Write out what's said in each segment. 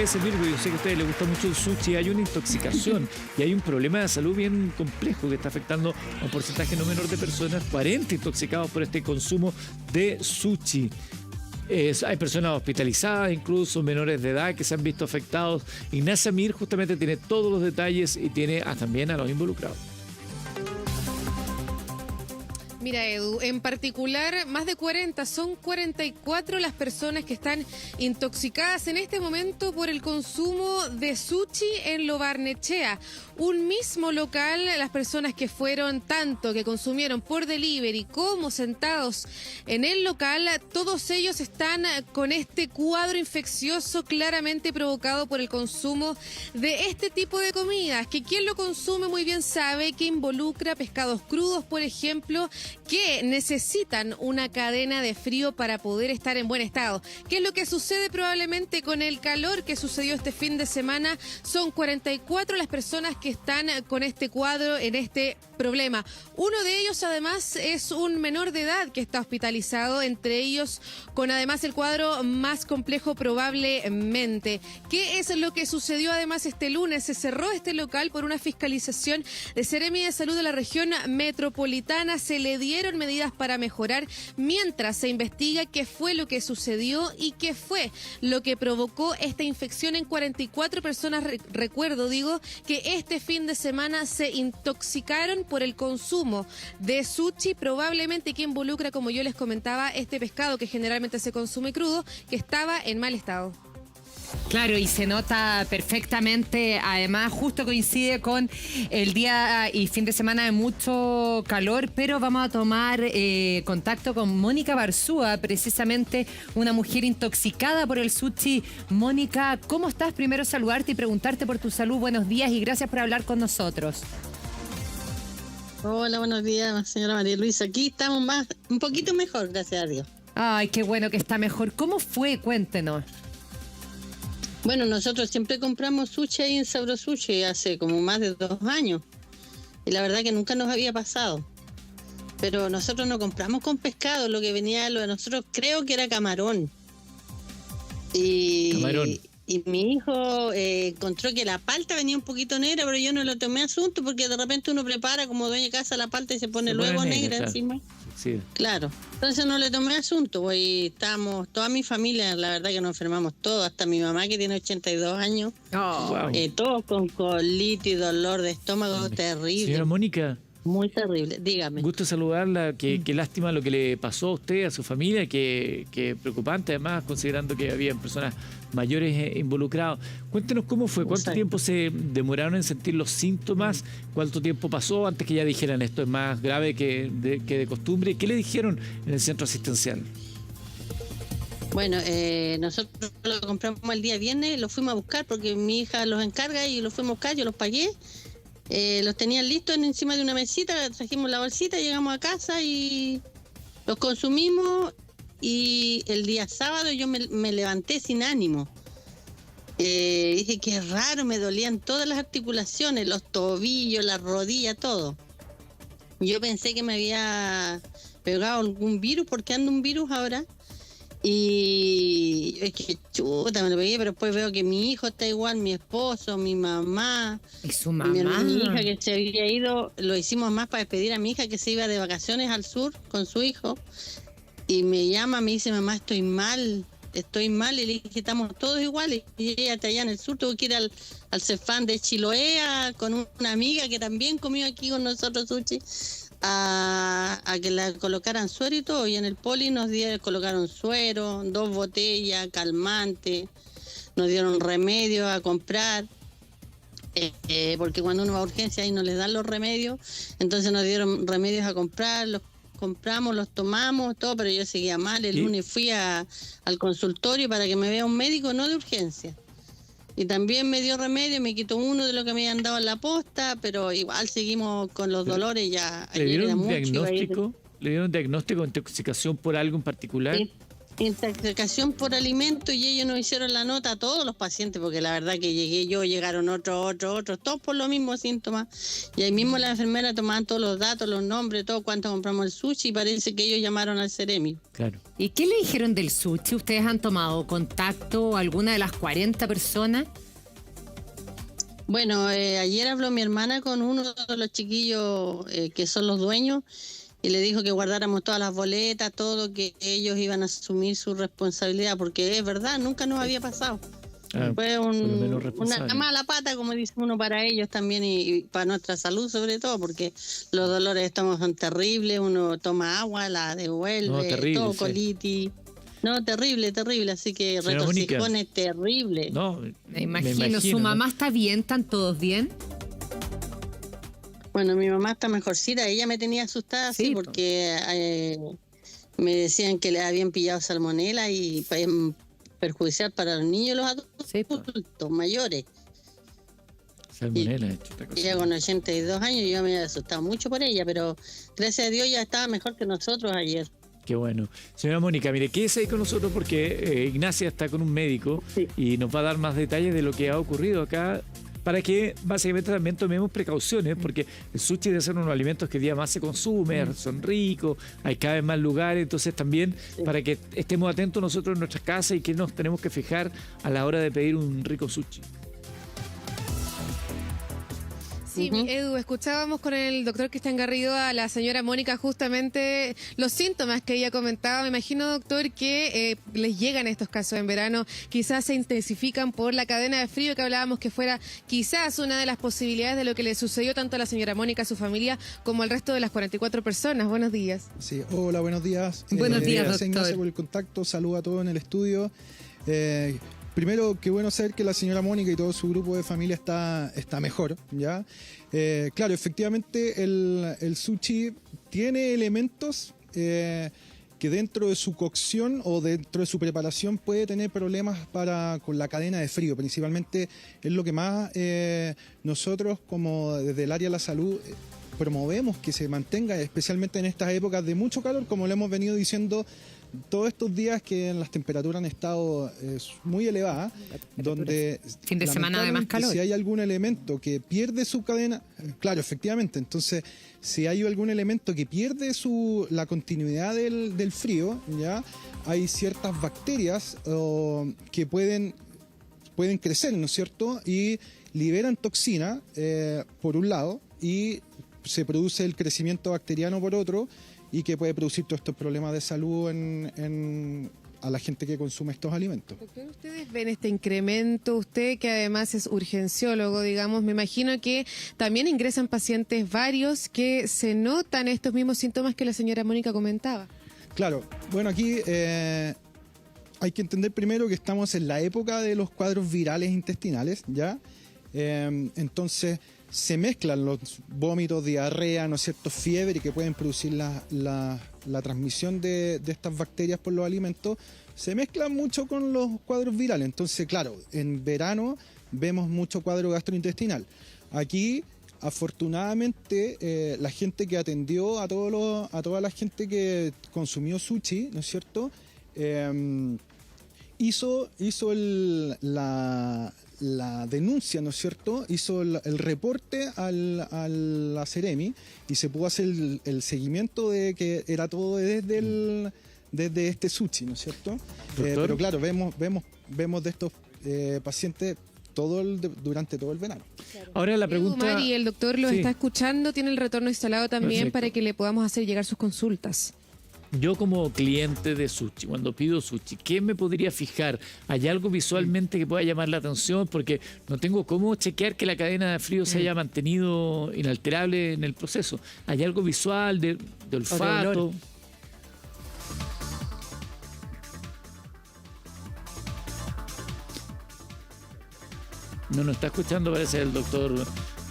puede servir, porque yo sé que a ustedes les gusta mucho el sushi, hay una intoxicación y hay un problema de salud bien complejo que está afectando a un porcentaje no menor de personas, 40 intoxicados por este consumo de sushi. Hay personas hospitalizadas, incluso menores de edad que se han visto afectados. Ignacia Mir justamente tiene todos los detalles y tiene también a los involucrados. Mira, Edu, en particular, más de 40, son 44 las personas que están intoxicadas en este momento por el consumo de sushi en Lo Barnechea. Un mismo local, las personas que fueron tanto, que consumieron por delivery como sentados en el local, todos ellos están con este cuadro infeccioso claramente provocado por el consumo de este tipo de comidas, que quien lo consume muy bien sabe que involucra pescados crudos, por ejemplo, que necesitan una cadena de frío para poder estar en buen estado. ¿Qué es lo que sucede probablemente con el calor que sucedió este fin de semana? Son 44 las personas que están con este cuadro, en este problema. Uno de ellos además es un menor de edad que está hospitalizado, entre ellos con además el cuadro más complejo probablemente. ¿Qué es lo que sucedió además este lunes? Se cerró este local por una fiscalización de Seremi de Salud de la región metropolitana. Se le dieron medidas para mejorar mientras se investiga qué fue lo que sucedió y qué fue lo que provocó esta infección en 44 personas. Recuerdo, digo, que este fin de semana se intoxicaron por el consumo de sushi, probablemente que involucra, como yo les comentaba, este pescado que generalmente se consume crudo, que estaba en mal estado. Claro, y se nota perfectamente, además justo coincide con el día y fin de semana de mucho calor, pero vamos a tomar contacto con Mónica Barzúa, precisamente una mujer intoxicada por el sushi. Mónica, ¿cómo estás? Primero saludarte y preguntarte por tu salud. Buenos días y gracias por hablar con nosotros. Hola, buenos días, señora María Luisa. Aquí estamos un poquito mejor, gracias a Dios. Ay, qué bueno que está mejor. ¿Cómo fue? Cuéntenos. Bueno, nosotros siempre compramos sushi ahí en Sabro Sushi hace como más de 2 años. Y la verdad que nunca nos había pasado. Pero nosotros no compramos con pescado, lo que venía lo de nosotros creo que era camarón. Camarón. Y mi hijo encontró que la palta venía un poquito negra, pero yo no lo tomé asunto porque de repente uno prepara como dueña de casa la palta y se pone luego negra claro. encima. Sí. Claro, entonces no le tomé asunto, pues, y estábamos, toda mi familia, la verdad que nos enfermamos todos, hasta mi mamá que tiene 82 años, Wow. todos con colitis, dolor de estómago terrible. Señora Mónica, Muy terrible, dígame. gusto saludarla, qué lástima lo que le pasó a usted, a su familia, qué preocupante además, considerando que había personas mayores involucradas. Cuéntenos cómo fue, cuánto Exacto. tiempo se demoraron en sentir los síntomas, cuánto tiempo pasó antes que ya dijeran esto es más grave que de costumbre. ¿Qué le dijeron en el centro asistencial? Bueno, nosotros lo compramos el día viernes, lo fuimos a buscar porque mi hija los encarga y los fuimos a buscar, yo los pagué. Los tenían listos encima de una mesita, trajimos la bolsita, llegamos a casa y los consumimos. Y el día sábado yo me levanté sin ánimo. Dije que es raro, me dolían todas las articulaciones, los tobillos, las rodillas, todo. Yo pensé que me había pegado algún virus, porque anda un virus ahora. Y es que chuta, me lo pegué, pero después veo que mi hijo está igual, mi esposo, mi mamá. ¿Y su mamá? Mi hija que se había ido, lo hicimos más para despedir a mi hija que se iba de vacaciones al sur con su hijo. Y me llama, me dice, mamá, estoy mal. Y le dije, estamos todos iguales. Y ella está allá en el sur, tuvo que ir al Cefán de Chiloé con una amiga que también comió aquí con nosotros sushi, a que la colocaran suero y todo. Y en el poli colocaron suero, 2 botellas, calmante, nos dieron remedios a comprar. Porque cuando uno va a urgencia ahí no les dan los remedios. Entonces nos dieron remedios a comprar, los compramos, los tomamos, todo, pero yo seguía mal. El lunes fui al consultorio para que me vea un médico, no de urgencia. Y también me dio remedio, me quitó uno de lo que me habían dado en la posta, pero igual seguimos con los dolores ya. ¿Le dieron un diagnóstico? ¿Le dieron diagnóstico de intoxicación por algo en particular? Sí. intoxicación por alimento y ellos nos hicieron la nota a todos los pacientes, porque la verdad que llegué yo, llegaron otros, todos por los mismos síntomas. Y ahí mismo la enfermera tomaban todos los datos, los nombres, todo cuánto compramos el sushi y parece que ellos llamaron al Ceremi. Claro. ¿Y qué le dijeron del sushi? ¿Ustedes han tomado contacto alguna de las 40 personas? Bueno, ayer habló mi hermana con uno de los chiquillos que son los dueños y le dijo que guardáramos todas las boletas, todo, que ellos iban a asumir su responsabilidad, porque es verdad, nunca nos había pasado. Fue por lo menos una responsable. mala pata, como dice uno, para ellos también y para nuestra salud sobre todo, porque los dolores de estómago son terribles, uno toma agua, la devuelve, No, terrible, todo, sí. colitis. No, terrible, así que Señora retorcijones terrible. No, Me imagino. ¿Su mamá está bien? ¿Están todos bien? Bueno, mi mamá está mejorcita, ella me tenía asustada, Sí, sí, po. porque me decían que le habían pillado salmonela y perjudicial para los niños y los adultos Sí, po. mayores. Salmonela, otra cosa. Ella con 82 años, yo me había asustado mucho por ella, pero gracias a Dios ya estaba mejor que nosotros ayer. Qué bueno. Señora Mónica, mire, quédese ahí con nosotros porque Ignacia está con un médico Sí. y nos va a dar más detalles de lo que ha ocurrido acá para que básicamente también tomemos precauciones, porque el sushi debe ser uno de los alimentos que día más se consume, son ricos, hay cada vez más lugares, entonces también para que estemos atentos nosotros en nuestras casas y que nos tenemos que fijar a la hora de pedir un rico sushi. Sí, Edu, escuchábamos con el doctor Cristian Garrido a la señora Mónica justamente los síntomas que ella comentaba. Me imagino, doctor, que les llegan estos casos en verano, quizás se intensifican por la cadena de frío que hablábamos que fuera quizás una de las posibilidades de lo que le sucedió tanto a la señora Mónica, a su familia, como al resto de las 44 personas. Buenos días. Sí, hola, buenos días. Buenos días, Gracias, doctor. Ignacia, por el contacto. Saludos a todos en el estudio. Primero, qué bueno saber que la señora Mónica y todo su grupo de familia está mejor, ¿ya? Claro, efectivamente el sushi tiene elementos que dentro de su cocción o dentro de su preparación puede tener problemas con la cadena de frío. Principalmente es lo que más nosotros como desde el área de la salud promovemos que se mantenga, especialmente en estas épocas de mucho calor, como lo hemos venido diciendo todos estos días que las temperaturas han estado muy elevadas, donde Fin de semana de más calor. si hay algún elemento que pierde su cadena, claro, efectivamente, entonces si hay algún elemento que pierde la continuidad del frío, ya hay ciertas bacterias que pueden crecer, ¿no es cierto? Y liberan toxina por un lado y se produce el crecimiento bacteriano por otro, y que puede producir todos estos problemas de salud a la gente que consume estos alimentos. Doctor, ¿ustedes ven este incremento? Usted que además es urgenciólogo, digamos, me imagino que también ingresan pacientes varios que se notan estos mismos síntomas que la señora Mónica comentaba. Claro, bueno, aquí hay que entender primero que estamos en la época de los cuadros virales intestinales, ¿ya? Entonces se mezclan los vómitos, diarrea, ¿no es cierto?, fiebre, que pueden producir la transmisión de estas bacterias por los alimentos, se mezclan mucho con los cuadros virales. Entonces, claro, en verano vemos mucho cuadro gastrointestinal. Aquí, afortunadamente, la gente que atendió a toda la gente que consumió sushi, ¿no es cierto?, hizo la denuncia, ¿no es cierto?, hizo el reporte a la Ceremi y se pudo hacer el seguimiento de que era todo desde este sushi, ¿no es cierto? Pero claro, vemos de estos pacientes durante todo el verano. Ahora la pregunta... Mari, el doctor lo Sí. está escuchando, tiene el retorno instalado también Perfecto. para que le podamos hacer llegar sus consultas. Yo como cliente de sushi, cuando pido sushi, ¿qué me podría fijar? ¿Hay algo visualmente que pueda llamar la atención? Porque no tengo cómo chequear que la cadena de frío se haya mantenido inalterable en el proceso. ¿Hay algo visual, de olfato? olor. No nos está escuchando, parece el doctor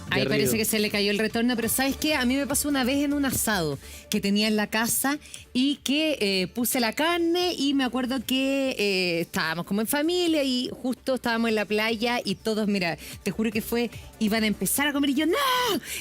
Ahí Garrido. parece que se le cayó el retorno, pero ¿sabes qué? A mí me pasó una vez en un asado que tenía en la casa y que puse la carne y me acuerdo que estábamos como en familia y justo estábamos en la playa y todos, mira, te juro que iban a empezar a comer y yo, ¡no!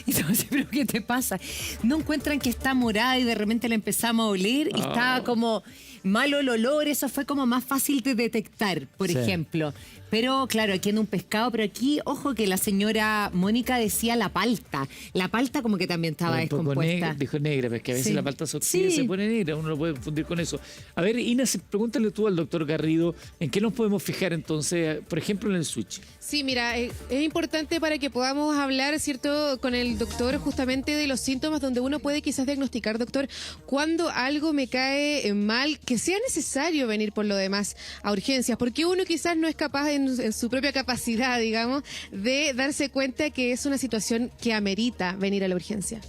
Y todos así, ¿pero qué te pasa? No encuentran que está morada y de repente la empezamos a oler y estaba como... malo el olor, eso fue como más fácil de detectar, por Sí. ejemplo. Pero claro, aquí en un pescado, pero aquí, ojo que la señora Mónica decía la palta. La palta como que también estaba Un poco descompuesta. dijo negra, pero es que a veces Sí. la palta se oxida y Sí. se pone negra, uno lo puede confundir con eso. A ver, Inés, pregúntale tú al doctor Garrido, ¿en qué nos podemos fijar entonces, por ejemplo, en el sushi? Sí, mira, es importante para que podamos hablar, ¿cierto?, con el doctor justamente de los síntomas donde uno puede quizás diagnosticar, doctor, cuando algo me cae mal, que sea necesario venir por lo demás a urgencias, porque uno quizás no es capaz en su propia capacidad, digamos, de darse cuenta que es una situación que amerita venir a la urgencia.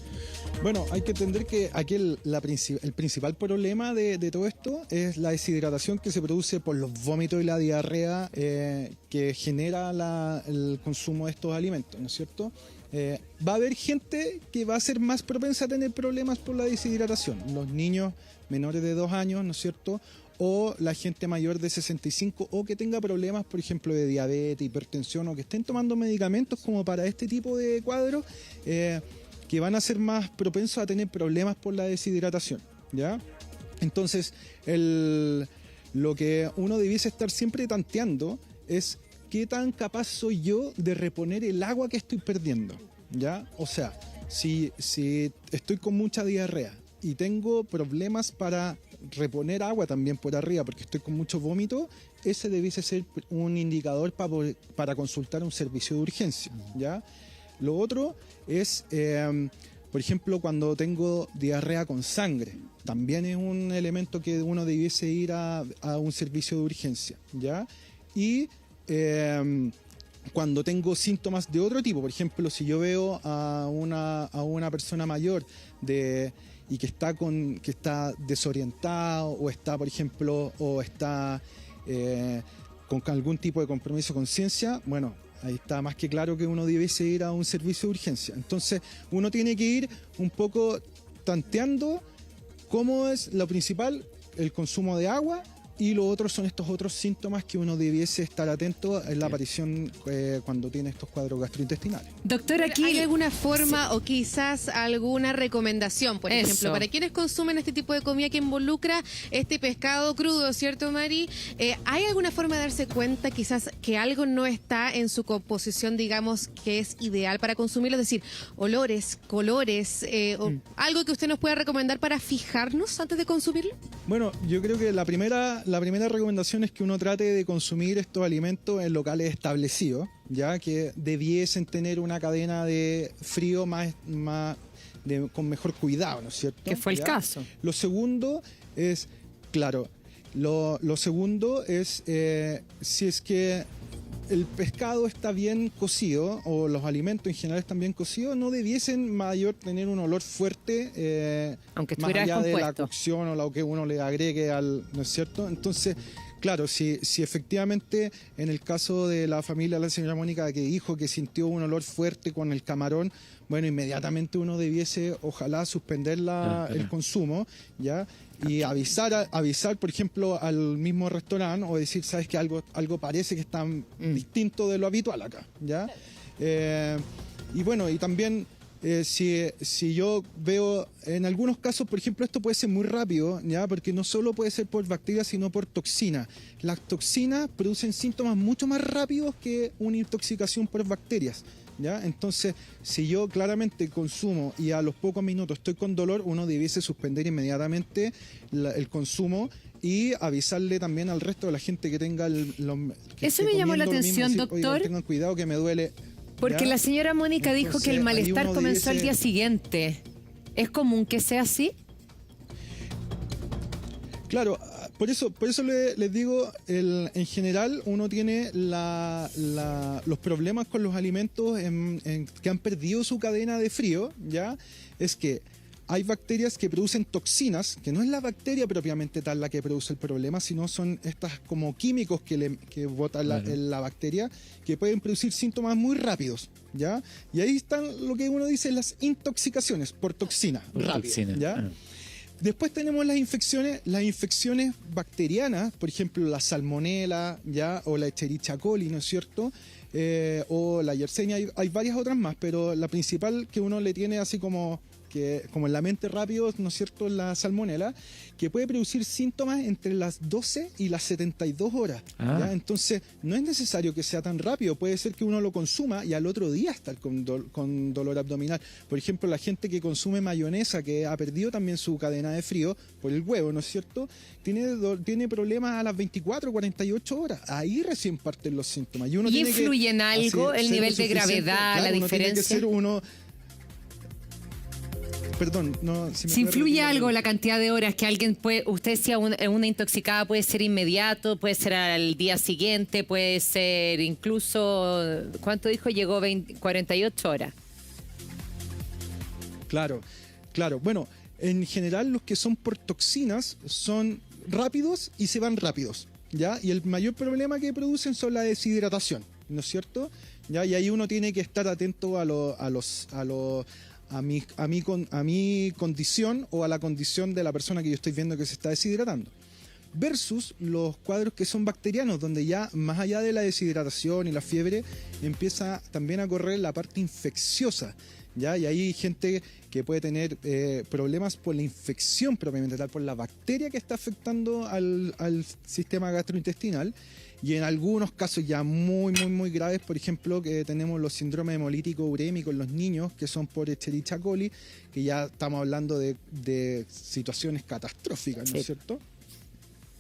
Bueno, hay que entender que aquí el principal problema de todo esto es la deshidratación que se produce por los vómitos y la diarrea que genera el consumo de estos alimentos, ¿no es cierto? Va a haber gente que va a ser más propensa a tener problemas por la deshidratación. Los niños menores de 2 años, ¿no es cierto?, o la gente mayor de 65 o que tenga problemas, por ejemplo, de diabetes, hipertensión o que estén tomando medicamentos como para este tipo de cuadros, que van a ser más propensos a tener problemas por la deshidratación, ¿ya? Entonces, lo que uno debiese estar siempre tanteando es qué tan capaz soy yo de reponer el agua que estoy perdiendo, ¿ya? O sea, si estoy con mucha diarrea y tengo problemas para reponer agua también por arriba porque estoy con mucho vómito, ese debiese ser un indicador para consultar un servicio de urgencia, ¿ya? Lo otro es, por ejemplo, cuando tengo diarrea con sangre, también es un elemento que uno debiese ir a un servicio de urgencia, ¿ya? Y cuando tengo síntomas de otro tipo, por ejemplo, si yo veo a una persona mayor y que está desorientado o está, por ejemplo, con algún tipo de compromiso de conciencia, bueno, ahí está más que claro que uno debiese ir a un servicio de urgencia. Entonces, uno tiene que ir un poco tanteando cómo es lo principal, el consumo de agua, y lo otro son estos otros síntomas que uno debiese estar atento en la aparición cuando tiene estos cuadros gastrointestinales. Doctor, aquí ¿Hay alguna forma o quizás alguna recomendación, por Eso. ejemplo, para quienes consumen este tipo de comida que involucra este pescado crudo, ¿cierto, Mari? ¿Hay alguna forma de darse cuenta quizás que algo no está en su composición, digamos, que es ideal para consumirlo? Es decir, olores, colores, o algo que usted nos pueda recomendar para fijarnos antes de consumirlo. Bueno, yo creo que la primera recomendación es que uno trate de consumir estos alimentos en locales establecidos, ya que debiesen tener una cadena de frío con mejor cuidado, ¿no es cierto? que fue el ¿Ya? caso. Lo segundo es, claro, lo segundo es si es que el pescado está bien cocido o los alimentos en general están bien cocidos, no debiesen tener un olor fuerte Aunque más estuviera allá de la descompuesto. cocción o lo que uno le agregue ¿no es cierto? Entonces, claro, si efectivamente en el caso de la familia de la señora Mónica que dijo que sintió un olor fuerte con el camarón, bueno, inmediatamente uno debiese, ojalá, suspender el consumo, ¿ya? Y avisar, por ejemplo, al mismo restaurante o decir, sabes que algo parece que está distinto de lo habitual acá, ¿ya? Y bueno, y también si yo veo, en algunos casos, por ejemplo, esto puede ser muy rápido, ¿ya? Porque no solo puede ser por bacterias, sino por toxinas. Las toxinas producen síntomas mucho más rápidos que una intoxicación por bacterias, ¿ya? Entonces, si yo claramente consumo y a los pocos minutos estoy con dolor, uno debiese suspender inmediatamente el consumo y avisarle también al resto de la gente que tenga que Eso esté me llamó la comiendo lo mismo, atención, decir, doctor. "Oigan, tengan cuidado que me duele". Porque ¿Ya? la señora Mónica dijo que el Entonces, malestar ahí uno comenzó al debiese- día siguiente. ¿Es común que sea así? Claro, por eso les digo, en general uno tiene los problemas con los alimentos que han perdido su cadena de frío, ¿ya? Es que hay bacterias que producen toxinas, que no es la bacteria propiamente tal la que produce el problema, sino son estas como químicos que bota la bacteria, que pueden producir síntomas muy rápidos, ¿ya? Y ahí están lo que uno dice, las intoxicaciones por toxina, rápida, Toxina. ¿ya? Después tenemos las infecciones bacterianas, por ejemplo la salmonela, ¿ya? O la Escherichia coli, ¿no es cierto? O la Yersinia, hay varias otras más, pero la principal que uno le tiene así como que como en la mente rápido, ¿no es cierto?, la salmonela, que puede producir síntomas entre las 12 y las 72 horas. ¿Ya? Entonces, no es necesario que sea tan rápido. Puede ser que uno lo consuma y al otro día estar con dolor abdominal. Por ejemplo, la gente que consume mayonesa, que ha perdido también su cadena de frío por el huevo, ¿no es cierto?, tiene problemas a las 24 o 48 horas. Ahí recién parten los síntomas. ¿Y influye en algo el nivel de gravedad, la diferencia? Tiene que ser uno... Perdón, no. Si influye algo la cantidad de horas que alguien puede, usted decía, una intoxicada puede ser inmediato, puede ser al día siguiente, puede ser incluso, ¿cuánto dijo? Llegó 48 horas. Claro. Bueno, en general los que son por toxinas son rápidos y se van rápidos, ¿ya? Y el mayor problema que producen son la deshidratación, ¿no es cierto? ¿Ya? Y ahí uno tiene que estar atento a mi condición o a la condición de la persona que yo estoy viendo que se está deshidratando. Versus los cuadros que son bacterianos, donde ya más allá de la deshidratación y la fiebre, empieza también a correr la parte infecciosa, ¿ya? Y hay gente que puede tener problemas por la infección propiamente tal, por la bacteria que está afectando al sistema gastrointestinal. Y en algunos casos ya muy graves, por ejemplo, que tenemos los síndromes hemolíticos urémicos en los niños, que son por Escherichia coli, que ya estamos hablando de situaciones catastróficas, ¿no es cierto?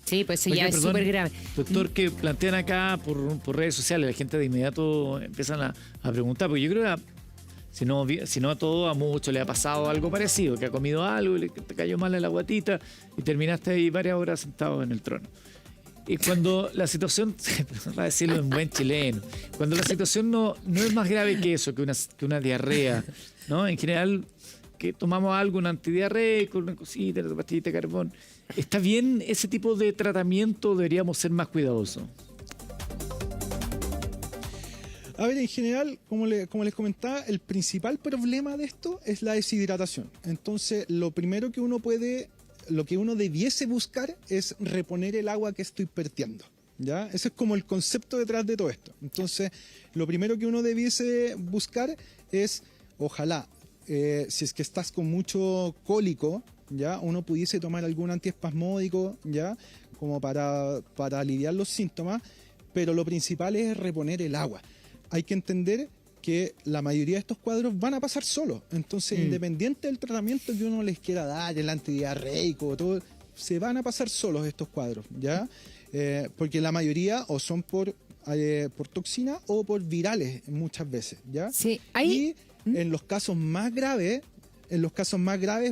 Sí, pues eso ya es súper grave. Doctor, que plantean acá por redes sociales, la gente de inmediato empiezan a preguntar, porque yo creo que si no a todo, a mucho le ha pasado algo parecido, que ha comido algo y te cayó mal en la guatita y terminaste ahí varias horas sentado en el trono. Y cuando la situación, va a decirlo en buen chileno, cuando la situación no es más grave que eso, que una diarrea, ¿no? En general, que tomamos algo, un antidiarreico, una cosita, una pastillita de carbón. ¿Está bien ese tipo de tratamiento? ¿Deberíamos ser más cuidadosos? A ver, en general, como les comentaba, el principal problema de esto es la deshidratación. Entonces, lo que uno debiese buscar es reponer el agua que estoy perdiendo, ¿ya? Ese es como el concepto detrás de todo esto. Entonces, lo primero que uno debiese buscar es, ojalá, si es que estás con mucho cólico, ¿ya?, uno pudiese tomar algún antiespasmódico, ¿ya?, como para aliviar los síntomas, pero lo principal es reponer el agua. Hay que entender que la mayoría de estos cuadros van a pasar solos. Entonces, independiente del tratamiento que uno les quiera dar, el antidiarreico, todo, se van a pasar solos estos cuadros, ¿ya? Porque la mayoría o son por toxina o por virales muchas veces, ¿ya? Sí, y en los casos más graves,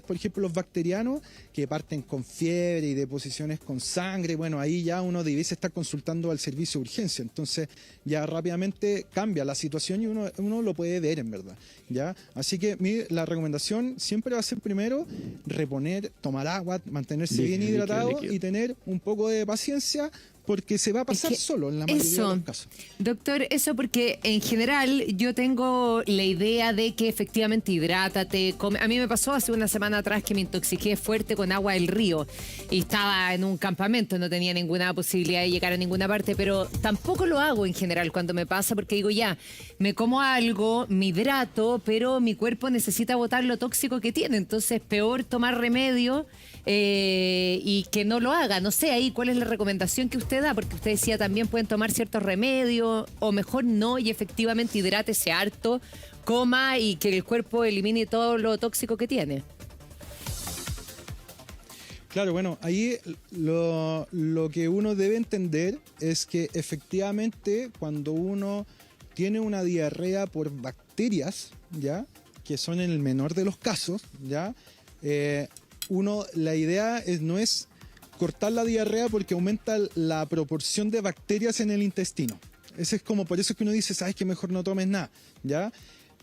por ejemplo, los bacterianos que parten con fiebre y deposiciones con sangre, bueno, ahí ya uno debiese estar consultando al servicio de urgencia. Entonces, ya rápidamente cambia la situación y uno lo puede ver, en verdad, ¿ya? Así que la recomendación siempre va a ser primero reponer, tomar agua, mantenerse bien hidratado y tener un poco de paciencia, porque se va a pasar solo en la mayoría de los casos. Doctor, eso porque en general yo tengo la idea de que efectivamente hidrátate, come. A mí me pasó hace una semana atrás que me intoxiqué fuerte con agua del río y estaba en un campamento, no tenía ninguna posibilidad de llegar a ninguna parte, pero tampoco lo hago en general cuando me pasa, porque digo, ya, me como algo, me hidrato, pero mi cuerpo necesita botar lo tóxico que tiene, entonces peor tomar remedio y que no lo haga. No sé ahí cuál es la recomendación que usted da, porque usted decía también pueden tomar ciertos remedios o mejor no, y efectivamente hidrátese harto, coma y que el cuerpo elimine todo lo tóxico que tiene. Claro, bueno, ahí lo que uno debe entender es que efectivamente cuando uno tiene una diarrea por bacterias, ¿ya?, que son en el menor de los casos, ¿ya?, la idea no es cortar la diarrea porque aumenta la proporción de bacterias en el intestino. Ese es como, por eso es que uno dice, sabes que mejor no tomes nada, ¿ya?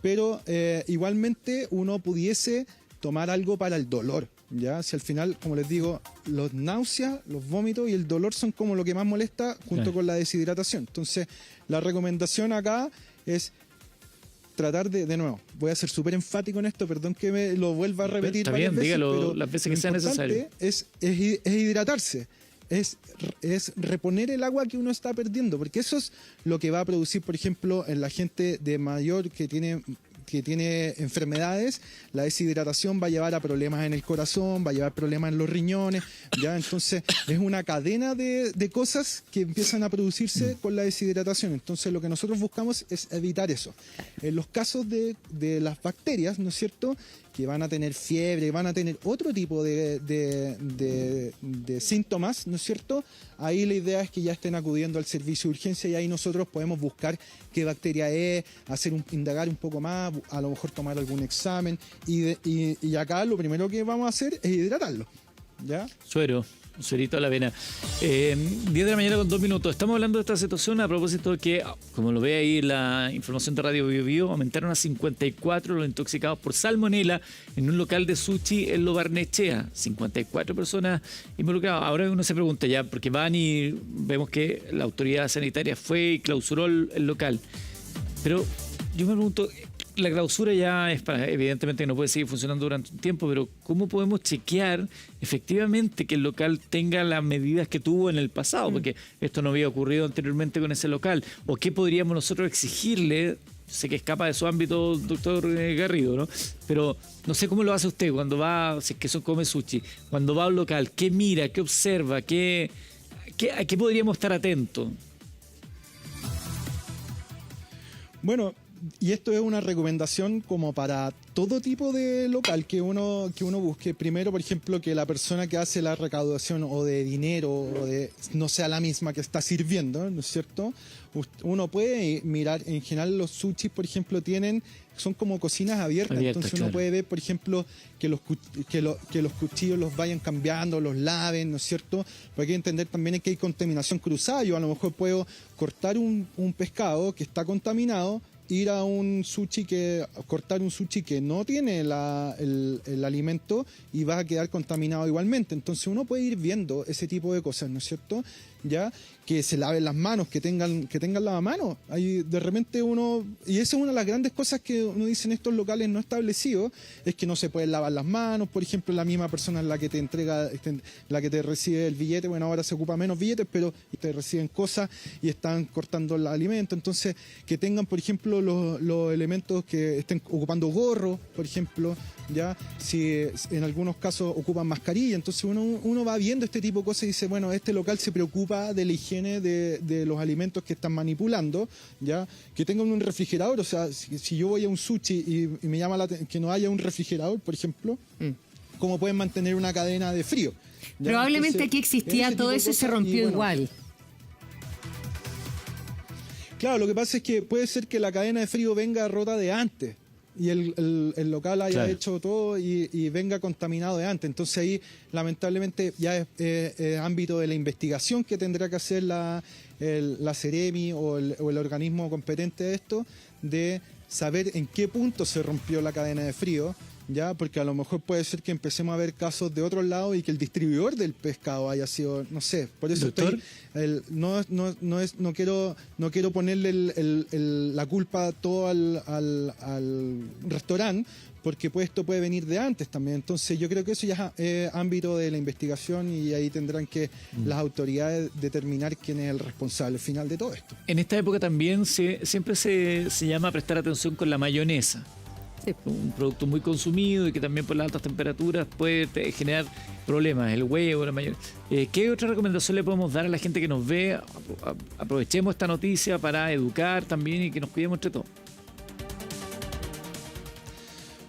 Pero igualmente uno pudiese tomar algo para el dolor, ¿ya? Si al final, como les digo, los náuseas, los vómitos y el dolor son como lo que más molesta junto con la deshidratación. Entonces, la recomendación acá es tratar de nuevo, voy a ser súper enfático en esto, perdón que me lo vuelva a repetir. Está bien, dígalo pero las veces que sea necesario. Es hidratarse, es reponer el agua que uno está perdiendo, porque eso es lo que va a producir, por ejemplo, en la gente de mayor que tiene que tiene enfermedades, la deshidratación va a llevar a problemas en el corazón, va a llevar problemas en los riñones, ¿ya? Entonces es una cadena de cosas que empiezan a producirse con la deshidratación. Entonces lo que nosotros buscamos es evitar eso. En los casos de las bacterias, ¿no es cierto?, que van a tener fiebre, van a tener otro tipo de síntomas, ¿no es cierto? Ahí la idea es que ya estén acudiendo al servicio de urgencia y ahí nosotros podemos buscar qué bacteria es, indagar un poco más, a lo mejor tomar algún examen y acá lo primero que vamos a hacer es hidratarlo, ¿ya? Suerito a la avena. 10 de la mañana con 2 minutos. Estamos hablando de esta situación a propósito de que, como lo ve ahí la información de Radio Bio Bio, aumentaron a 54 los intoxicados por salmonela en un local de sushi en Lo Barnechea. 54 personas involucradas. Ahora uno se pregunta ya, porque van y vemos que la autoridad sanitaria fue y clausuró el local. Pero yo me pregunto, la clausura ya es evidentemente que no puede seguir funcionando durante un tiempo, pero ¿cómo podemos chequear efectivamente que el local tenga las medidas que tuvo en el pasado? Porque esto no había ocurrido anteriormente con ese local. ¿O qué podríamos nosotros exigirle? Sé que escapa de su ámbito, doctor Garrido, ¿no? Pero no sé cómo lo hace usted cuando va, si es que eso come sushi, cuando va a un local, ¿qué mira, qué observa, a qué podríamos estar atentos? Bueno, y esto es una recomendación como para todo tipo de local que uno busque. Primero, por ejemplo, que la persona que hace la recaudación o de dinero o no sea la misma que está sirviendo, ¿no es cierto? Uno puede mirar, en general los sushis, por ejemplo, son como cocinas abiertas, entonces uno puede ver, por ejemplo, que los cuchillos los vayan cambiando, los laven, ¿no es cierto? Porque hay que entender también que hay contaminación cruzada. Yo a lo mejor puedo cortar un pescado que está contaminado, ir a cortar un sushi que no tiene el alimento y va a quedar contaminado igualmente. Entonces uno puede ir viendo ese tipo de cosas, ¿no es cierto? Ya que se laven las manos, que tengan lavamanos. Hay de repente y esa es una de las grandes cosas que uno dice en estos locales no establecidos, es que no se pueden lavar las manos. Por ejemplo, la misma persona en la que te entrega, la que te recibe el billete, bueno, ahora se ocupa menos billetes, pero te reciben cosas y están cortando el alimento. Entonces, que tengan, por ejemplo, los elementos que estén ocupando gorro, por ejemplo, ya, si en algunos casos ocupan mascarilla. Entonces uno va viendo este tipo de cosas y dice, bueno, este local se preocupa de la higiene de los alimentos que están manipulando, ya, que tengan un refrigerador. O sea, si yo voy a un sushi y me llama la atención que no haya un refrigerador, por ejemplo, ¿cómo pueden mantener una cadena de frío? ¿Ya? Probablemente Entonces, aquí existía todo eso y se rompió igual. Claro, lo que pasa es que puede ser que la cadena de frío venga rota de antes y el local haya hecho todo y venga contaminado de antes. Entonces ahí lamentablemente ya es ámbito de la investigación que tendrá que hacer la Seremi o el organismo competente de esto, de saber en qué punto se rompió la cadena de frío, ya, porque a lo mejor puede ser que empecemos a ver casos de otros lados y que el distribuidor del pescado haya sido, no sé, por eso ¿Doctor? no quiero ponerle la culpa todo al restaurante, porque esto puede venir de antes también. Entonces yo creo que eso ya es ámbito de la investigación y ahí tendrán que las autoridades determinar quién es el responsable final de todo esto. En esta época también siempre se llama a prestar atención con la mayonesa. Sí. Un producto muy consumido y que también por las altas temperaturas puede generar problemas, el huevo, la mayonesa. ¿Qué otra recomendación le podemos dar a la gente que nos ve? Aprovechemos esta noticia para educar también y que nos cuidemos entre todos.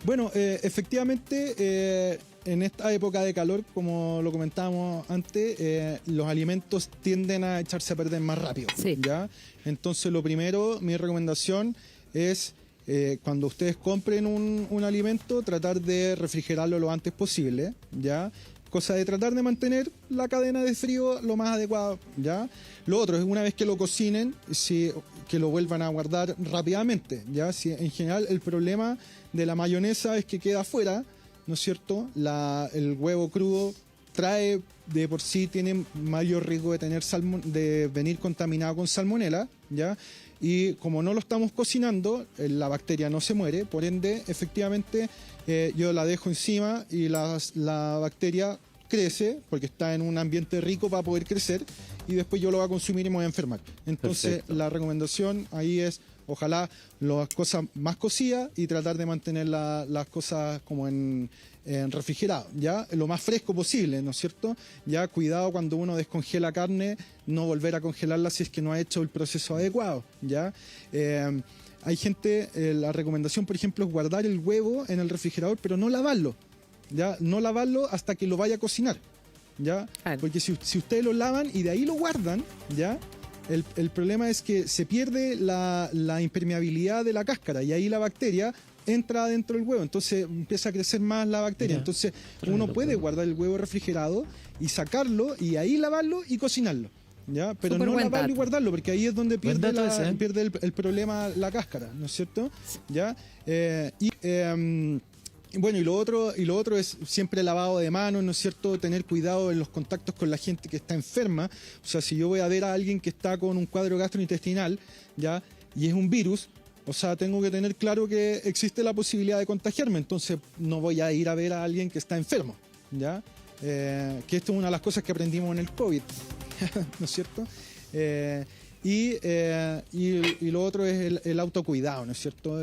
Bueno, efectivamente, en esta época de calor, como lo comentábamos antes, los alimentos tienden a echarse a perder más rápido. Sí. ¿Ya? Entonces, lo primero, mi recomendación es, cuando ustedes compren un alimento, tratar de refrigerarlo lo antes posible, ¿ya? Cosa de tratar de mantener la cadena de frío lo más adecuado, ¿ya? Lo otro es, una vez que lo cocinen, que lo vuelvan a guardar rápidamente, ¿ya? Si en general el problema de la mayonesa es que queda afuera, ¿no es cierto? El huevo crudo de por sí tiene mayor riesgo de venir contaminado con salmonela, ¿ya? Y como no lo estamos cocinando, la bacteria no se muere, por ende, efectivamente, yo la dejo encima y la bacteria crece, porque está en un ambiente rico para poder crecer, y después yo lo voy a consumir y me voy a enfermar. Entonces, Perfecto. La recomendación ahí es Ojalá las cosas más cocidas y tratar de mantener las cosas como en refrigerado, ya lo más fresco posible, ¿no es cierto? Ya cuidado cuando uno descongela carne, no volver a congelarla si es que no ha hecho el proceso adecuado, ya. Hay gente, la recomendación, por ejemplo, es guardar el huevo en el refrigerador, pero no lavarlo, ya, no lavarlo hasta que lo vaya a cocinar, ya, Claro. porque si ustedes lo lavan y de ahí lo guardan, ya. El problema es que se pierde la impermeabilidad de la cáscara y ahí la bacteria entra dentro del huevo, entonces empieza a crecer más la bacteria. Ya. Entonces Tremendo uno puede problema. guardar el huevo refrigerado y sacarlo y ahí lavarlo y cocinarlo, ¿ya? Pero Súper no buen lavarlo y dato. guardarlo, porque ahí es donde Buen pierde, dato ese, ¿eh? pierde el problema la cáscara, ¿no es cierto? ¿Ya? Bueno, y lo otro es siempre lavado de manos, ¿no es cierto? Tener cuidado en los contactos con la gente que está enferma. O sea, si yo voy a ver a alguien que está con un cuadro gastrointestinal, ¿ya? Y es un virus, o sea, tengo que tener claro que existe la posibilidad de contagiarme. Entonces, no voy a ir a ver a alguien que está enfermo, ¿ya? Que esto es una de las cosas que aprendimos en el COVID, ¿no es cierto? Y lo otro es el autocuidado, ¿no es cierto?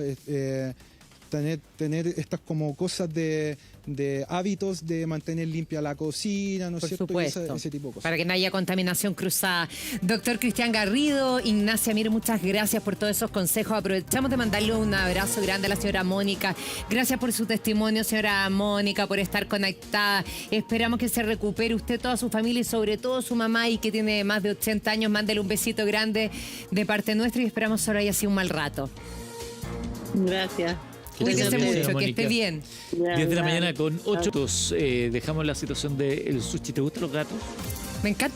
Tener estas como cosas de hábitos de mantener limpia la cocina, ¿no es Por cierto? Y supuesto. ese tipo de cosas. Para que no haya contaminación cruzada. Doctor Cristian Garrido, Ignacia Mir, muchas gracias por todos esos consejos. Aprovechamos de mandarle un abrazo grande a la señora Mónica. Gracias por su testimonio, señora Mónica, por estar conectada. Esperamos que se recupere usted, toda su familia y sobre todo su mamá, y que tiene más de 80 años. Mándele un besito grande de parte nuestra y esperamos solo haya sido un mal rato. Gracias. Cuídese Gracias, mucho, señora que Mónica. esté bien. 10 de la Ya, mañana con 8 ya. minutos. Dejamos la situación del sushi. ¿Te gustan los gatos? Me encanta